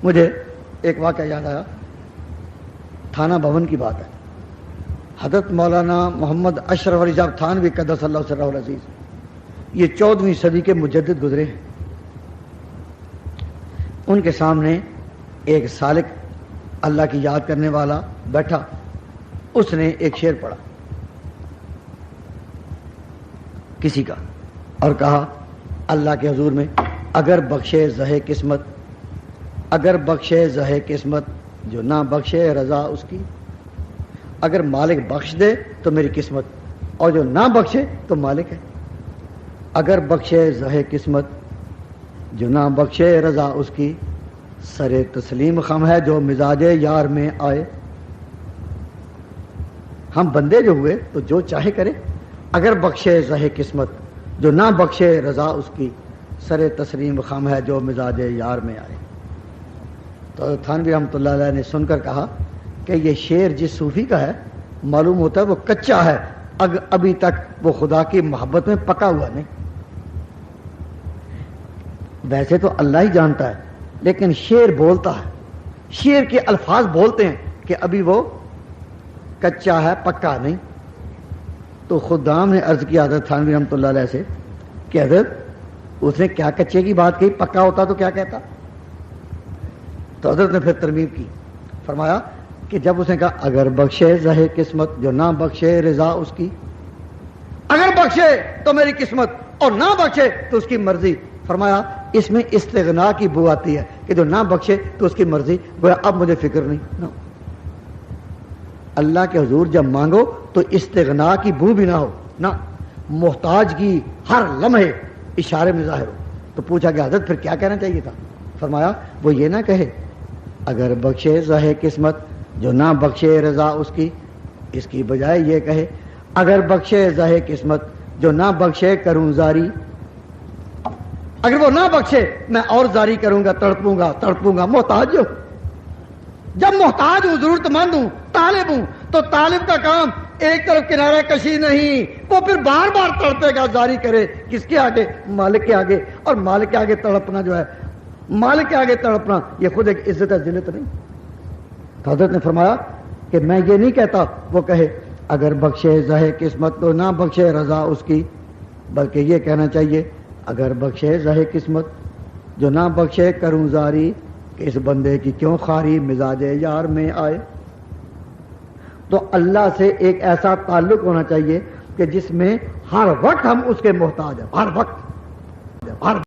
مجھے ایک واقعہ یاد آیا، تھانہ بھون کی بات ہے۔ حضرت مولانا محمد اشرف علی صاحب تھانوی قدس اللہ سرہ العزیز، یہ 14ویں صدی کے مجدد گزرے ہیں۔ ان کے سامنے ایک سالک اللہ کی یاد کرنے والا بیٹھا، اس نے ایک شعر پڑھا کسی کا اور کہا اللہ کے حضور میں، اگر بخشے زہے قسمت، اگر بخشے زہے قسمت، جو نہ بخشے رضا اس کی۔ اگر مالک بخش دے تو میری قسمت، اور جو نہ بخشے تو مالک ہے۔ اگر بخشے زہے قسمت، جو نہ بخشے رضا اس کی، سر تسلیم خم ہے جو مزاج یار میں آئے۔ ہم بندے جو ہوئے تو جو چاہے کرے، اگر بخشے زہے قسمت، جو نہ بخشے رضا اس کی، سر تسلیم خم ہے جو مزاج یار میں آئے۔ تو تھانوی رحمۃ اللہ علیہ نے سن کر کہا کہ یہ شعر جس صوفی کا ہے، معلوم ہوتا ہے وہ کچا ہے، ابھی تک وہ خدا کی محبت میں پکا ہوا نہیں۔ ویسے تو اللہ ہی جانتا ہے، لیکن شعر بولتا ہے، شعر کے الفاظ بولتے ہیں کہ ابھی وہ کچا ہے، پکا نہیں۔ تو خدام نے عرض کیا حضرت تھانوی رحمۃ اللہ علیہ سے کہ حضرت اس نے کیا کچے کی بات کہی، پکا ہوتا تو کیا کہتا؟ تو حضرت نے پھر ترمیم کی، فرمایا کہ جب اس نے کہا اگر بخشے زہے قسمت، جو نہ بخشے رضا اس کی، اگر بخشے تو میری قسمت اور نہ بخشے تو اس کی مرضی، فرمایا اس میں استغنا کی بو آتی ہے کہ جو نہ بخشے تو اس کی مرضی، گویا اب مجھے فکر نہیں۔ نہ اللہ کے حضور جب مانگو تو استغنا کی بو بھی نہ ہو، نہ محتاج کی ہر لمحے اشارے میں ظاہر ہو۔ تو پوچھا کہ حضرت پھر کیا کہنا چاہیے تھا؟ فرمایا وہ یہ نہ کہے اگر بخشے زہے قسمت، جو نہ بخشے رضا اس کی، اس کی بجائے یہ کہے اگر بخشے زہے قسمت، جو نہ بخشے کروں زاری۔ اگر وہ نہ بخشے میں اور زاری کروں گا، تڑپوں گا تڑپوں گا، محتاج ہوں۔ جب محتاج ہوں، ضرورت مند ہوں، طالب ہوں، تو طالب کا کام ایک طرف کنارہ کشی نہیں، وہ پھر بار بار تڑپے گا، زاری کرے کس کے آگے؟ مالک کے آگے۔ اور مالک کے آگے تڑپنا جو ہے، مالک کے آگے تڑپنا، یہ خود ایک عزت ہے، ذلت نہیں۔ تو حضرت نے فرمایا کہ میں یہ نہیں کہتا وہ کہے اگر بخشے زہے قسمت تو نہ بخشے رضا اس کی، بلکہ یہ کہنا چاہیے اگر بخشے زہے قسمت، جو نہ بخشے کروں زاری، کہ اس بندے کی کیوں خاری مزاج یار میں آئے۔ تو اللہ سے ایک ایسا تعلق ہونا چاہیے کہ جس میں ہر وقت ہم اس کے محتاج ہیں، ہر وقت، ہر